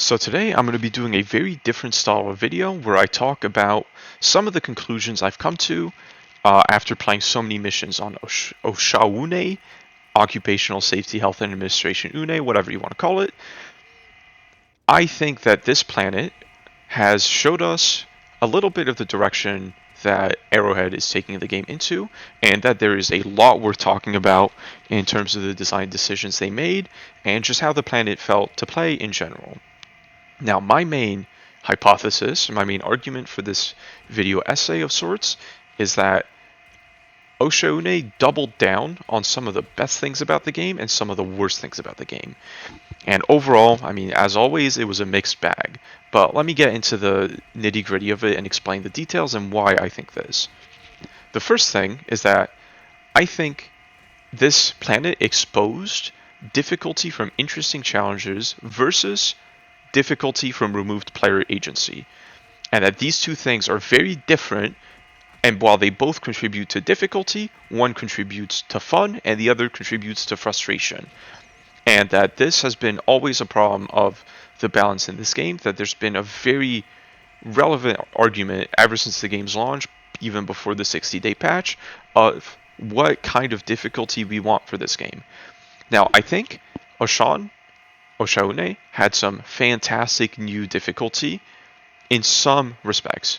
So today I'm going to be doing a very different style of video where I talk about some of the conclusions I've come to after playing so many missions on Oshaune, Occupational Safety, Health and Administration UNE, whatever you want to call it. I think that this planet has showed us a little bit of the direction that Arrowhead is taking the game into, and that there is a lot worth talking about in terms of the design decisions they made and just how the planet felt to play in general. Now, my main hypothesis, my main argument for this video essay of sorts, is that Oshaune doubled down on some of the best things about the game and some of the worst things about the game. And overall, as always, it was a mixed bag. But let me get into the nitty gritty of it and explain the details and why I think this. The first thing is that I think this planet exposed difficulty from interesting challenges versus difficulty from removed player agency. And that these two things are very different, and while they both contribute to difficulty, one contributes to fun and the other contributes to frustration. And that this has been always a problem of the balance in this game, that there's been a very relevant argument ever since the game's launch, even before the 60-day patch, of what kind of difficulty we want for this game. Now, I think Oshaune had some fantastic new difficulty in some respects.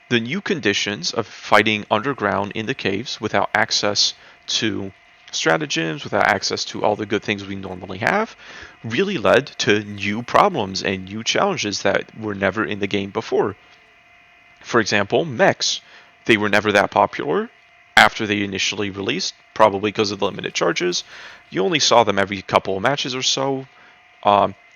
The new conditions of fighting underground in the caves without access to stratagems, without access to all the good things we normally have, really led to new problems and new challenges that were never in the game before. For example, mechs. They were never that popular after they initially released, probably because of the limited charges. You only saw them every couple of matches or so.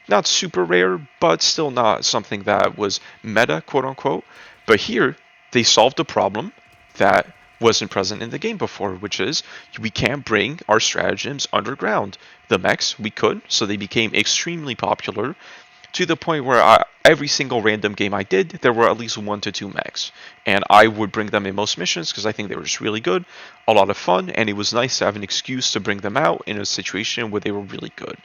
Not super rare, but still not something that was meta, quote unquote. But here, they solved a problem that wasn't present in the game before, which is we can't bring our stratagems underground. The mechs, we could, so they became extremely popular to the point where every single random game I did, there were at least 1 to 2 mechs. And I would bring them in most missions because I think they were just really good, a lot of fun, and it was nice to have an excuse to bring them out in a situation where they were really good.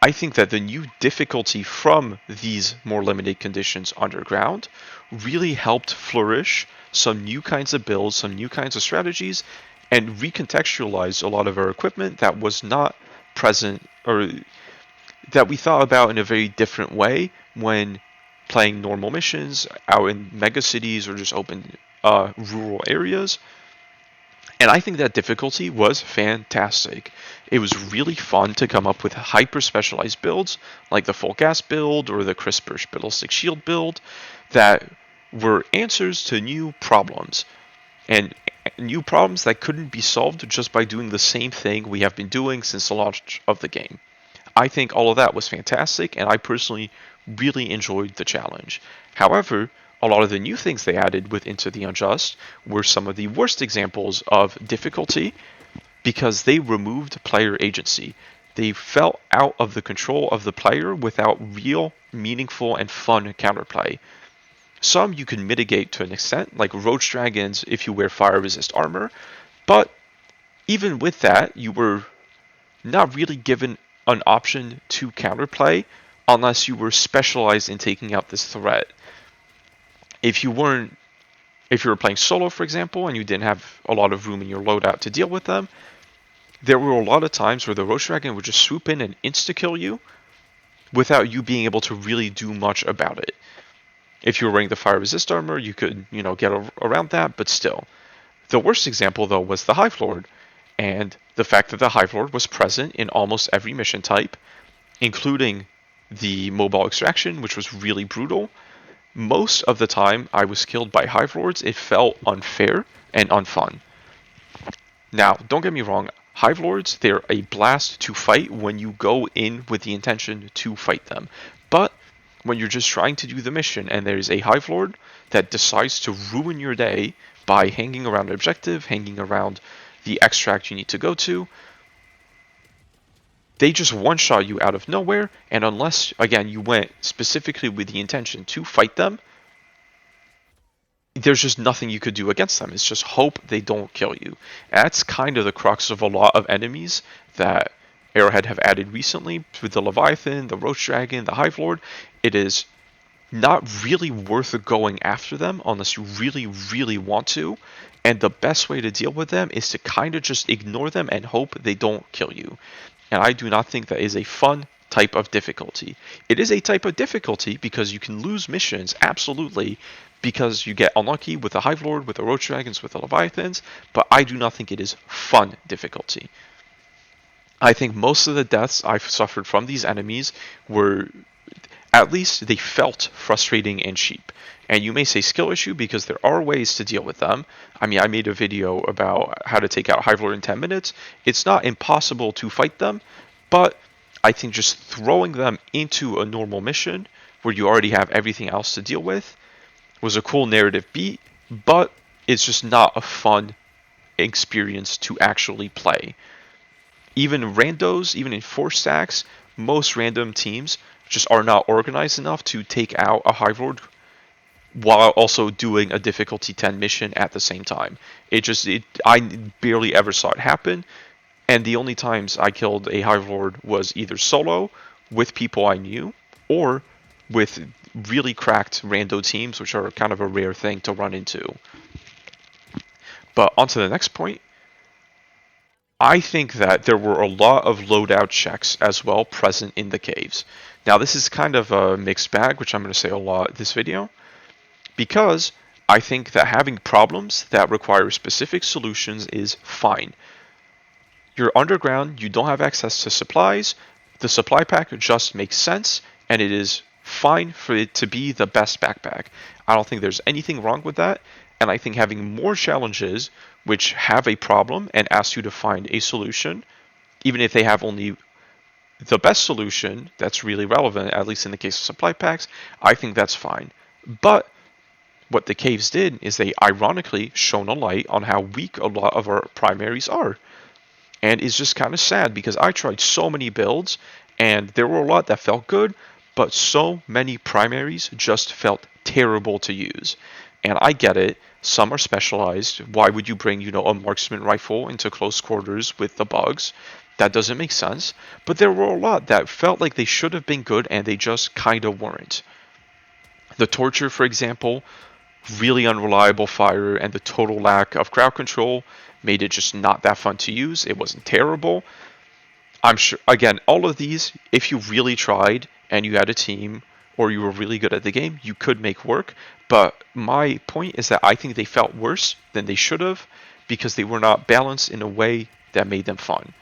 I think that the new difficulty from these more limited conditions underground really helped flourish some new kinds of builds, some new kinds of strategies, and recontextualize a lot of our equipment that was not present, or that we thought about in a very different way when playing normal missions out in mega cities or just open rural areas. And I think that difficulty was fantastic. It was really fun to come up with hyper specialized builds like the full gas build or the CRISPR ballistic shield build that were answers to new problems. And new problems that couldn't be solved just by doing the same thing we have been doing since the launch of the game. I think all of that was fantastic, and I personally really enjoyed the challenge. However, a lot of the new things they added with Into the Unjust were some of the worst examples of difficulty because they removed player agency. They fell out of the control of the player without real, meaningful, and fun counterplay. Some you can mitigate to an extent, like roach dragons if you wear fire resist armor, but even with that, you were not really given an option to counterplay unless you were specialized in taking out this threat. If you were playing solo, for example, and you didn't have a lot of room in your loadout to deal with them, there were a lot of times where the Roach Dragon would just swoop in and insta-kill you without you being able to really do much about it. If you were wearing the fire resist armor, you could, get around that, but still. The worst example, though, was the Hive Lord, and the fact that the Hive Lord was present in almost every mission type, including the mobile extraction, which was really brutal. Most of the time I was killed by Hive Lords, it felt unfair and unfun. Now, don't get me wrong, Hive Lords, they're a blast to fight when you go in with the intention to fight them. But when you're just trying to do the mission and there's a Hive Lord that decides to ruin your day by hanging around an objective, hanging around the extract you need to go to, they just one-shot you out of nowhere, and unless, again, you went specifically with the intention to fight them, there's just nothing you could do against them. It's just hope they don't kill you. That's kind of the crux of a lot of enemies that Arrowhead have added recently with the Leviathan, the Roach Dragon, the Hive Lord, it is not really worth going after them unless you really, really want to. And the best way to deal with them is to kind of just ignore them and hope they don't kill you. And I do not think that is a fun type of difficulty. It is a type of difficulty because you can lose missions, absolutely, because you get unlucky with the Hive Lord, with the Roach Dragons, with the Leviathans, but I do not think it is fun difficulty. I think most of the deaths I've suffered from these enemies were, at least they felt frustrating and cheap. And you may say skill issue because there are ways to deal with them. I mean, I made a video about how to take out Hive Lord in 10 minutes. It's not impossible to fight them, but I think just throwing them into a normal mission where you already have everything else to deal with was a cool narrative beat, but it's just not a fun experience to actually play. Even randos, even in 4 stacks, most random teams just are not organized enough to take out a Hive Lord while also doing a difficulty 10 mission at the same time. I barely ever saw it happen, and the only times I killed a Hive Lord was either solo with people I knew or with really cracked rando teams, which are kind of a rare thing to run into. But on to the next point. I think that there were a lot of loadout checks as well present in the caves. Now this is kind of a mixed bag, which I'm going to say a lot this video, because I think that having problems that require specific solutions is fine. You're underground, you don't have access to supplies, the supply pack just makes sense, and it is fine for it to be the best backpack. I don't think there's anything wrong with that, and I think having more challenges which have a problem and ask you to find a solution, even if they have only the best solution that's really relevant, at least in the case of supply packs, I think that's fine. But what the caves did is they ironically shone a light on how weak a lot of our primaries are. And it's just kind of sad because I tried so many builds and there were a lot that felt good, but so many primaries just felt terrible to use. And I get it, some are specialized. Why would you bring, a marksman rifle into close quarters with the bugs? That doesn't make sense. But there were a lot that felt like they should have been good and they just kind of weren't. The torture, for example, really unreliable fire and the total lack of crowd control made it just not that fun to use. It wasn't terrible. I'm sure, again, all of these, if you really tried and you had a team or you were really good at the game, you could make work. But my point is that I think they felt worse than they should have because they were not balanced in a way that made them fun.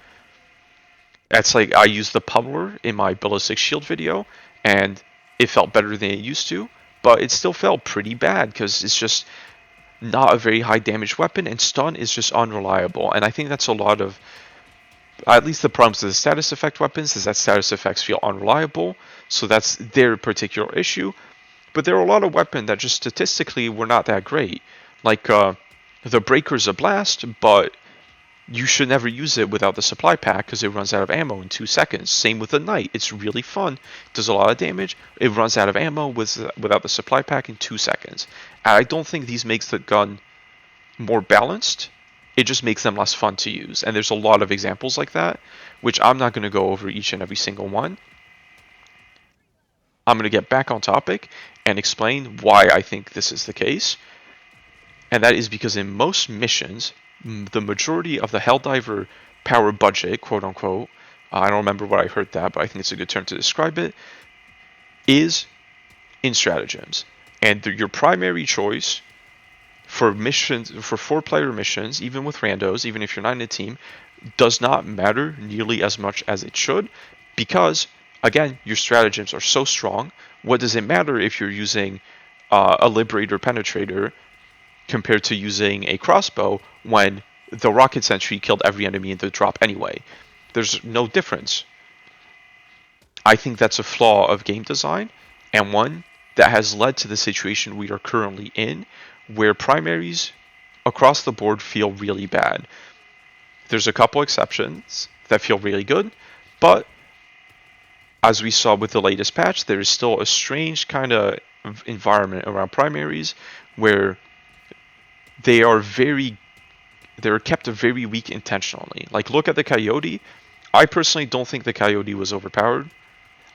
That's like I used the Pummeler in my Ballistic Shield video, and it felt better than it used to, but it still felt pretty bad because it's just not a very high damage weapon, and stun is just unreliable. And I think that's a lot of, at least the problems with the status effect weapons, is that status effects feel unreliable, so that's their particular issue. But there are a lot of weapons that just statistically were not that great. Like the Breaker's a blast, but you should never use it without the supply pack because it runs out of ammo in 2 seconds. Same with the Knight. It's really fun. Does a lot of damage. It runs out of ammo without the supply pack in 2 seconds. And I don't think these makes the gun more balanced. It just makes them less fun to use. And there's a lot of examples like that, which I'm not going to go over each and every single one. I'm going to get back on topic and explain why I think this is the case. And that is because in most missions, the majority of the Helldiver power budget, quote unquote, I don't remember where I heard that, but I think it's a good term to describe it, is in stratagems. And your primary choice for missions, for 4-player missions, even with randos, even if you're not in a team, does not matter nearly as much as it should because, again, your stratagems are so strong. What does it matter if you're using a Liberator Penetrator compared to using a crossbow when the rocket sentry killed every enemy in the drop anyway? There's no difference. I think that's a flaw of game design, and one that has led to the situation we are currently in, where primaries across the board feel really bad. There's a couple exceptions that feel really good, but as we saw with the latest patch, there is still a strange kind of environment around primaries where they're kept very weak intentionally. Like, look at the Coyote. I personally don't think the Coyote was overpowered.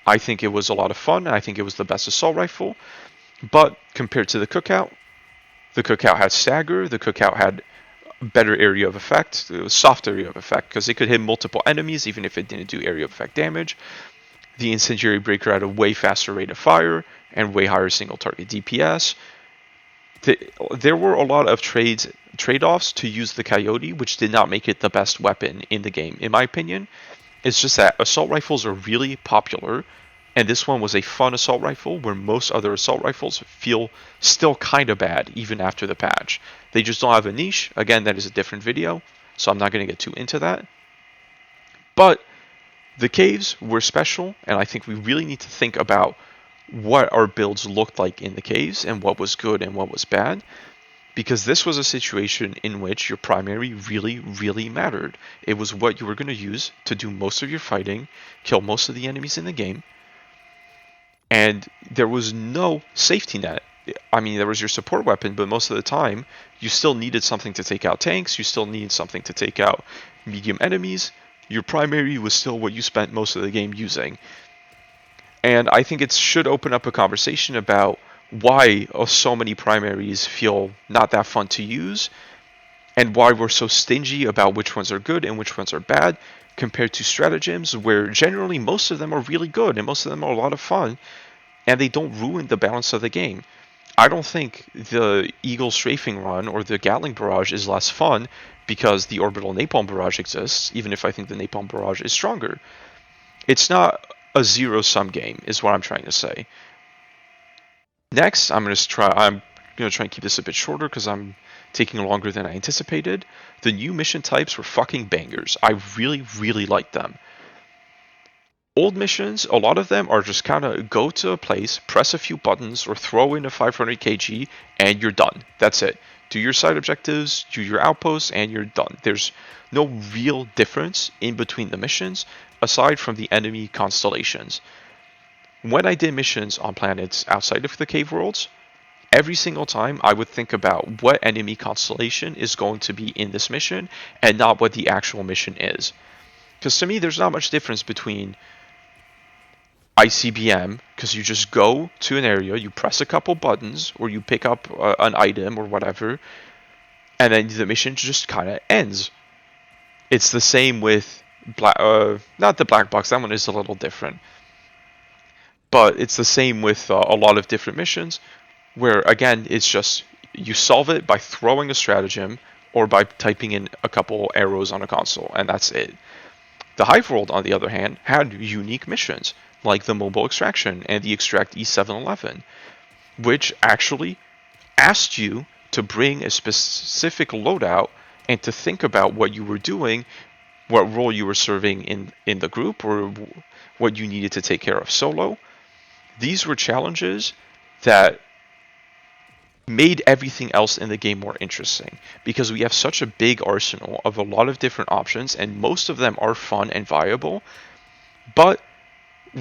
I think it was a lot of fun. I think it was the best assault rifle. But compared to the Cookout had stagger. The Cookout had better area of effect. It was soft area of effect because it could hit multiple enemies even if it didn't do area of effect damage. The Incendiary Breaker had a way faster rate of fire and way higher single target DPS. There were a lot of trade-offs to use the Coyote, which did not make it the best weapon in the game, in my opinion. It's just that assault rifles are really popular, and this one was a fun assault rifle where most other assault rifles feel still kind of bad even after the patch. They just don't have a niche. Again, that is a different video, so I'm not going to get too into that. But the caves were special, and I think we really need to think about what our builds looked like in the caves and what was good and what was bad, because this was a situation in which your primary really, really mattered. It was what you were going to use to do most of your fighting, kill most of the enemies in the game, and there was no safety net. I mean, there was your support weapon, but most of the time, you still needed something to take out tanks, you still needed something to take out medium enemies. Your primary was still what you spent most of the game using. And I think it should open up a conversation about why so many primaries feel not that fun to use, and why we're so stingy about which ones are good and which ones are bad, compared to stratagems, where generally most of them are really good and most of them are a lot of fun, and they don't ruin the balance of the game. I don't think the Eagle Strafing Run or the Gatling Barrage is less fun because the Orbital Napalm Barrage exists, even if I think the Napalm Barrage is stronger. It's not a zero-sum game, is what I'm trying to say. Next, I'm going to try and keep this a bit shorter because I'm taking longer than I anticipated. The new mission types were fucking bangers. I really, really liked them. Old missions, a lot of them are just kind of go to a place, press a few buttons, or throw in a 500 kg, and you're done. That's it. Do your side objectives, do your outposts, and you're done. There's no real difference in between the missions, aside from the enemy constellations. When I did missions on planets outside of the cave worlds, every single time I would think about what enemy constellation is going to be in this mission, and not what the actual mission is. Because to me, there's not much difference between ICBM, because you just go to an area, you press a couple buttons, or you pick up an item or whatever, and then the mission just kind of ends. It's the same with not the black box, that one is a little different, but it's the same with a lot of different missions, where again it's just you solve it by throwing a stratagem or by typing in a couple arrows on a console, and that's it. The Hive World, on the other hand, had unique missions, like the Mobile Extraction and the Extract E711, which actually asked you to bring a specific loadout and to think about what you were doing, what role you were serving in the group, or what you needed to take care of solo. These were challenges that made everything else in the game more interesting, because we have such a big arsenal of a lot of different options, and most of them are fun and viable, but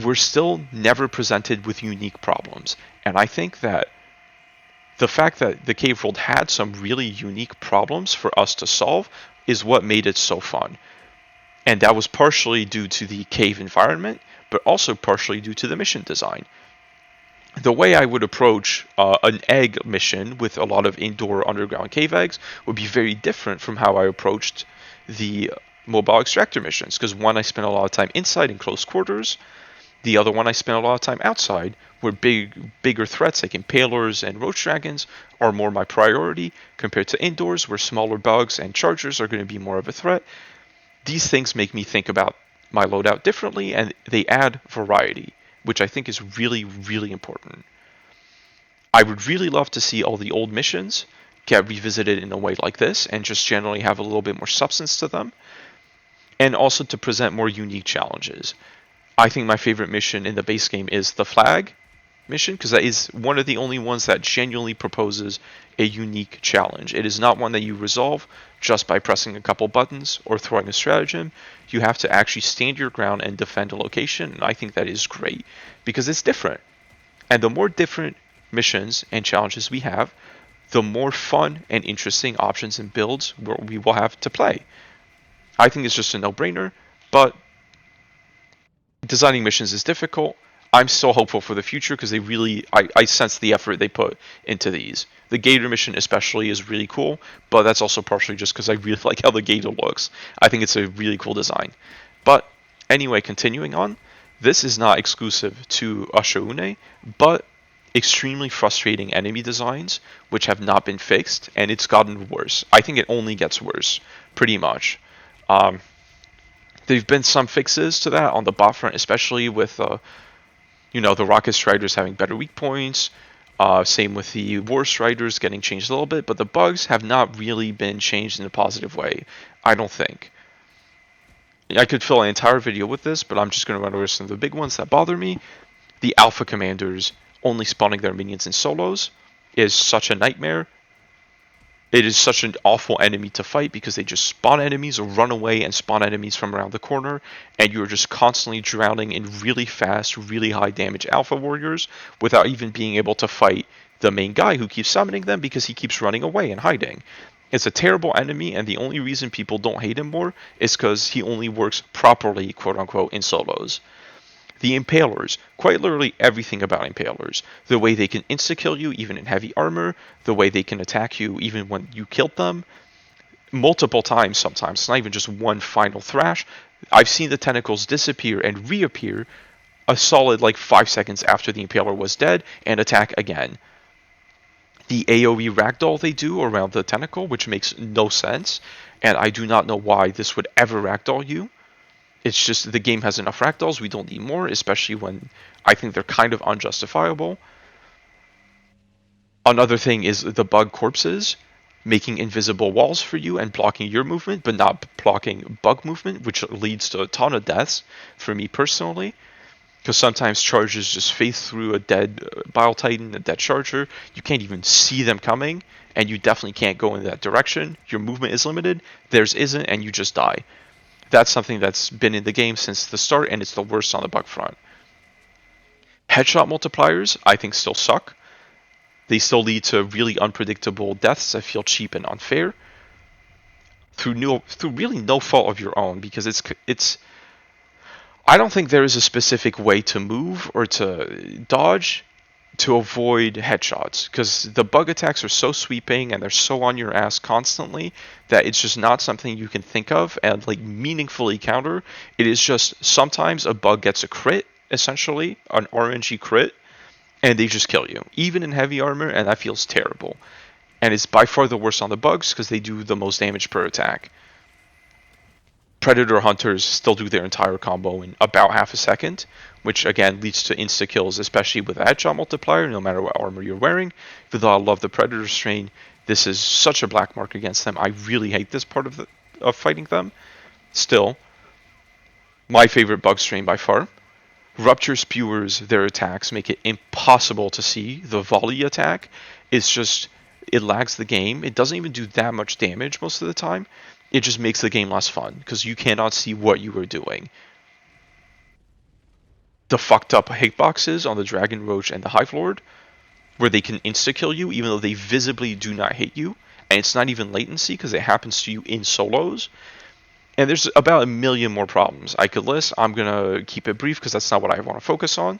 we're still never presented with unique problems. And I think that the fact that the cave world had some really unique problems for us to solve is what made it so fun. And that was partially due to the cave environment, but also partially due to the mission design. The way I would approach an egg mission with a lot of indoor underground cave eggs would be very different from how I approached the mobile extractor missions, because one, I spent a lot of time inside in close quarters. The other one, I spent a lot of time outside, where bigger threats like impalers and roach dragons are more my priority, compared to indoors, where smaller bugs and chargers are going to be more of a threat. These things make me think about my loadout differently, and they add variety, which I think is really, really important. I would really love to see all the old missions get revisited in a way like this, and just generally have a little bit more substance to them, and also to present more unique challenges. I think my favorite mission in the base game is the flag mission, because that is one of the only ones that genuinely proposes a unique challenge. It is not one that you resolve just by pressing a couple buttons or throwing a stratagem. You have to actually stand your ground and defend a location, and I think that is great, because it's different. And the more different missions and challenges we have, the more fun and interesting options and builds we will have to play. I think it's just a no-brainer, but Designing missions is difficult. I'm still hopeful for the future because I sense the effort they put into these. The Gator mission especially is really cool, but that's also partially just because I really like how the Gator looks. I think it's a really cool design. But anyway, continuing on, this is not exclusive to Ashoune, but extremely frustrating enemy designs which have not been fixed, and it's gotten worse. I think it only gets worse, pretty much. Um, There've been some fixes to that on the bot front, especially with the Rocket Striders having better weak points. Same with the War Striders getting changed a little bit, but the bugs have not really been changed in a positive way. I don't think. I could fill an entire video with this, but I'm just going to run over some of the big ones that bother me. The Alpha Commanders only spawning their minions in solos is such a nightmare. It is such an awful enemy to fight because they just spawn enemies or run away and spawn enemies from around the corner, and you're just constantly drowning in really fast, really high damage alpha warriors without even being able to fight the main guy who keeps summoning them because he keeps running away and hiding. It's a terrible enemy, and the only reason people don't hate him more is because he only works properly, quote unquote, in solos. The Impalers, quite literally everything about Impalers. The way they can insta-kill you even in heavy armor, the way they can attack you even when you killed them, multiple times sometimes, it's not even just one final thrash. I've seen the tentacles disappear and reappear a solid like 5 seconds after the Impaler was dead and attack again. The AoE ragdoll they do around the tentacle, which makes no sense, and I do not know why this would ever ragdoll you. It's just the game has enough ragdolls. We don't need more, especially when I think they're kind of unjustifiable. Another thing is the bug corpses making invisible walls for you and blocking your movement, but not blocking bug movement, which leads to a ton of deaths for me personally. Because sometimes charges just phase through a dead Bile Titan, a dead Charger. You can't even see them coming, and you definitely can't go in that direction. Your movement is limited, theirs isn't, and you just die. That's something that's been in the game since the start, and it's the worst on the bug front. Headshot multipliers, I think, still suck. They still lead to really unpredictable deaths that feel cheap and unfair through really no fault of your own, because it's I don't think there is a specific way to move or to dodge to avoid headshots, because the bug attacks are so sweeping and they're so on your ass constantly that it's just not something you can think of and like meaningfully counter. It is just sometimes a bug gets a crit, essentially an RNG crit, and they just kill you even in heavy armor, and that feels terrible. And it's by far the worst on the bugs because they do the most damage per attack. Predator hunters still do their entire combo in about half a second, which again leads to insta kills, especially with a headshot multiplier, no matter what armor you're wearing. Even though I love the Predator strain, this is such a black mark against them. I really hate this part of fighting them. Still, my favorite bug strain by far. Rupture spewers, their attacks make it impossible to see. The volley attack is just, it lags the game. It doesn't even do that much damage most of the time. It just makes the game less fun because you cannot see what you are doing. The fucked up hitboxes on the Dragon Roach and the Hive Lord, where they can insta kill you even though they visibly do not hit you, and it's not even latency because it happens to you in solos. And there's about a million more problems I could list. I'm gonna keep it brief because that's not what I want to focus on.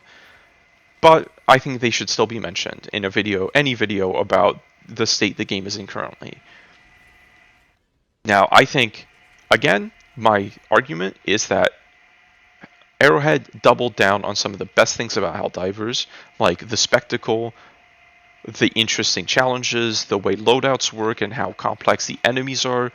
But I think they should still be mentioned in a video, any video about the state the game is in currently. Now, I think, again, my argument is that Arrowhead doubled down on some of the best things about Helldivers, like the spectacle, the interesting challenges, the way loadouts work and how complex the enemies are,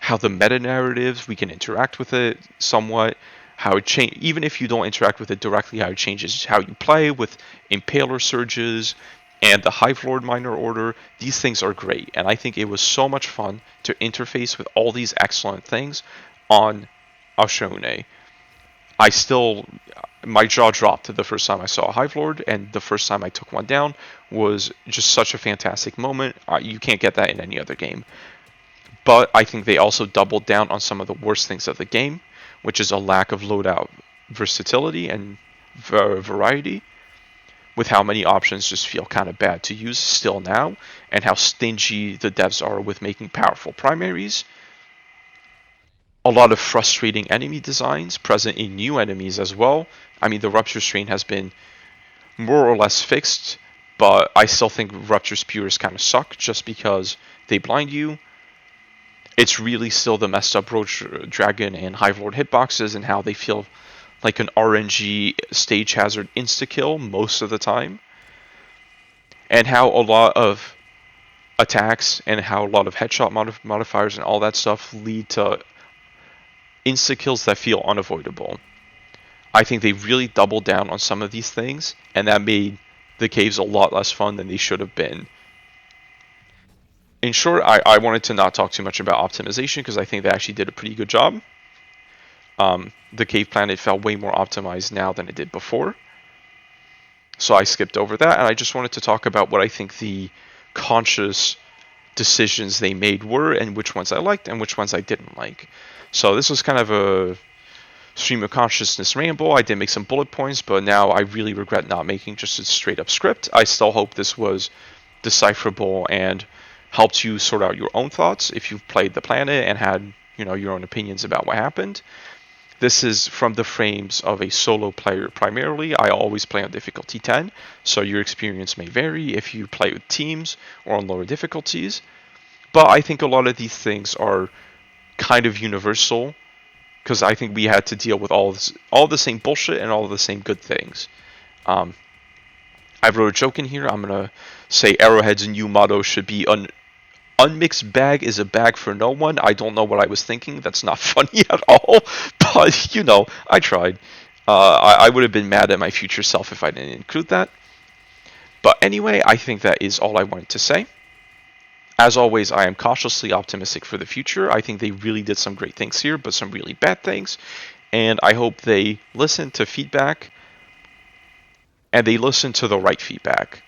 how the meta narratives, we can interact with it somewhat, how it even if you don't interact with it directly, how it changes how you play with Impaler surges and the Hive Lord Minor Order. These things are great, and I think it was so much fun to interface with all these excellent things on Ashone. My jaw dropped the first time I saw a Hive Lord, and the first time I took one down was just such a fantastic moment. You can't get that in any other game. But I think they also doubled down on some of the worst things of the game, which is a lack of loadout versatility and variety, with how many options just feel kind of bad to use still now, and how stingy the devs are with making powerful primaries. a lot of frustrating enemy designs present in new enemies as well. I mean, the Rupture Strain has been more or less fixed, but I still think Rupture Spears kind of suck just because they blind you. It's really still the messed up Roach Dragon and Hive Lord hitboxes and how they feel like an RNG stage hazard insta-kill most of the time. And how a lot of attacks and how a lot of headshot modifiers and all that stuff lead to insta-kills that feel unavoidable. I think they really doubled down on some of these things, and that made the caves a lot less fun than they should have been. In short, I wanted to not talk too much about optimization because I think they actually did a pretty good job. The cave planet felt way more optimized now than it did before. So I skipped over that, and I just wanted to talk about what I think the conscious decisions they made were, and which ones I liked and which ones I didn't like. So this was kind of a stream of consciousness ramble. I did make some bullet points, but now I really regret not making just a straight up script. I still hope this was decipherable and helped you sort out your own thoughts if you've played the planet and had, your own opinions about what happened. This is from the frames of a solo player primarily. I always play on difficulty 10, so your experience may vary if you play with teams or on lower difficulties. But I think a lot of these things are kind of universal because I think we had to deal with all the same bullshit and all the same good things. I wrote a joke in here. I'm gonna say Arrowhead's new motto should be unmixed bag is a bag for no one. I don't know what I was thinking. That's not funny at all. But, I tried. I would have been mad at my future self if I didn't include that. But anyway, I think that is all I wanted to say. As always, I am cautiously optimistic for the future. I think they really did some great things here, but some really bad things. And I hope they listen to feedback and they listen to the right feedback.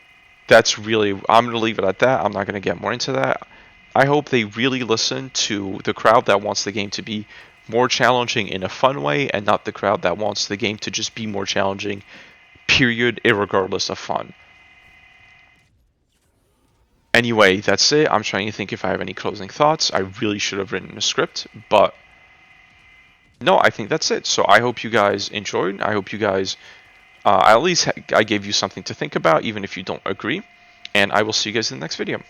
That's really, I'm going to leave it at that. I'm not going to get more into that. I hope they really listen to the crowd that wants the game to be more challenging in a fun way and not the crowd that wants the game to just be more challenging, period, irregardless of fun. Anyway, that's it. I'm trying to think if I have any closing thoughts. I really should have written a script, but no, I think that's it. So I hope you guys enjoyed. I hope you guys, at least I gave you something to think about, even if you don't agree. And I will see you guys in the next video.